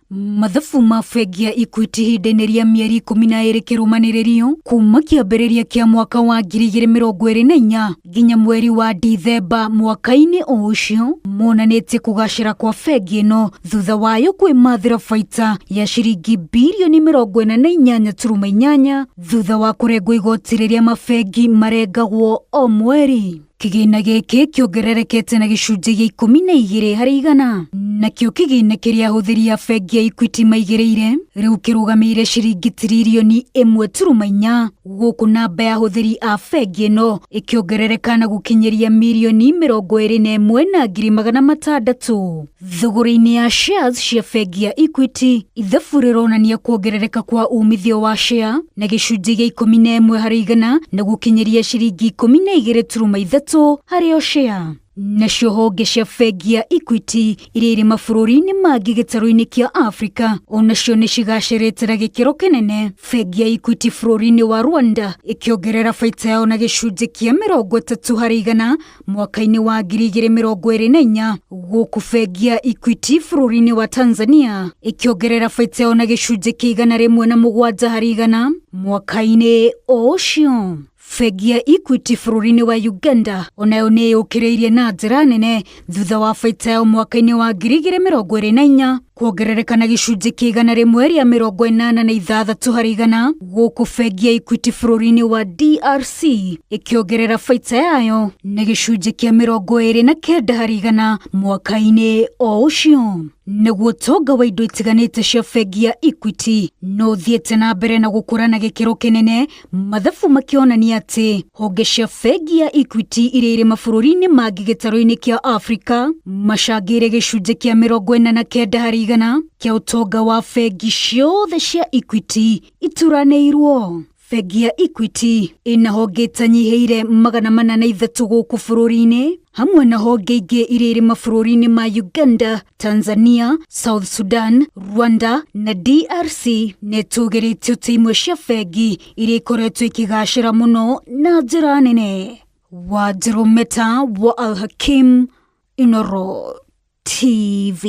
Mathabu ma bengi ya Equity ihinda-inĩ rĩa mĩeri 12 kĩrũmanĩrĩrio kuma kĩambĩrĩria kĩa mwaka wa 2024 nginya mweri wa Dithemba mwaka-inĩ ũcio monanĩtie kũgacĩra kwa bengi ĩno thutha wayo kwĩmathĩra baita ya ciringi mbirioni 48.8 thutha wa kũrengwo igoti rĩrĩa mabengi marengagwo o mweri. Kĩgĩna gĩkĩ kĩongererekete na gĩcunjĩ gĩa 12% nakĩo kĩgĩna kĩrĩa ahũthĩri a bengi ya Equity maigĩrĩire rĩu kĩrũgamĩire ciringi tiririoni 1.4 gũkũ namba ya ahũthĩri a bengi ĩno ĩkĩongerereka na gũkinyĩria mirioni 21,600. Thogora-inĩ ya shares cia bengi ya Equity ithabu rĩronania kuongerereka kwa umithio wa share na gĩcunjĩ gĩa 11% na gũkinyĩria ciringi 12.3 harĩ o share. Nacio honge cia bengi ya Equity iria irĩ mabũrũri-inĩ mangĩ gĩtarũ-inĩ kĩa Afrika onacio nĩ cigacĩrĩte na gĩkĩro kĩnene. Bengi ya Equity bũrũri-inĩ wa Rwanda ĩkĩongerera baita yao na gĩcunjĩ kĩa 30% mwaka-inĩ wa 2024 gũkũ bengi ya Equity bũrũri-inĩ wa Tanzania ĩkĩongerera baita yao na gĩcunjĩ kĩa 107% mwaka-inĩ ũcio. Bengi ya Equity bũrũri-inĩ wa Uganda onayo nĩ yũkĩrĩirie na njĩra nene thutha wa baita yao mwaka-inĩ wa 2024 kuongerereka na gĩcunjĩ kĩa 186% gũkũ bengi ya Equity bũrũri-inĩ wa DRC ĩkĩongerera baita yayo na gĩcunjĩ kĩa 29% mwaka-inĩ o ũcio. Naguo tonga wa indo itiganĩte cia bengi ya Equity no thiĩte na mbere na gũkũra na gĩkĩro kĩnene, mathabu makĩonania atĩ honge cia bengi ya Equity iria irĩ mabũrũri-inĩ mangĩ gĩtarũ-inĩ kĩa Afrika macangĩire gĩcunjĩ kĩa 49% kĩa ũtonga wa bengi ciothe cia Equity ituranĩirwo. Bengi ya Equity ĩna honge itanyihĩire 403 gũkũ bũrũri-inĩ hamwe na honge ingĩ iria irĩ mabũrũri-inĩ ma Uganda, Tanzania, South Sudan, Rwanda na DRC nĩtũgĩrĩtio atĩ imwe cia bengi iria ikoretwo ikĩgacĩra mũno na njĩra nene. Wanjĩrũ Meta wa Al Hakim, Inooro TV.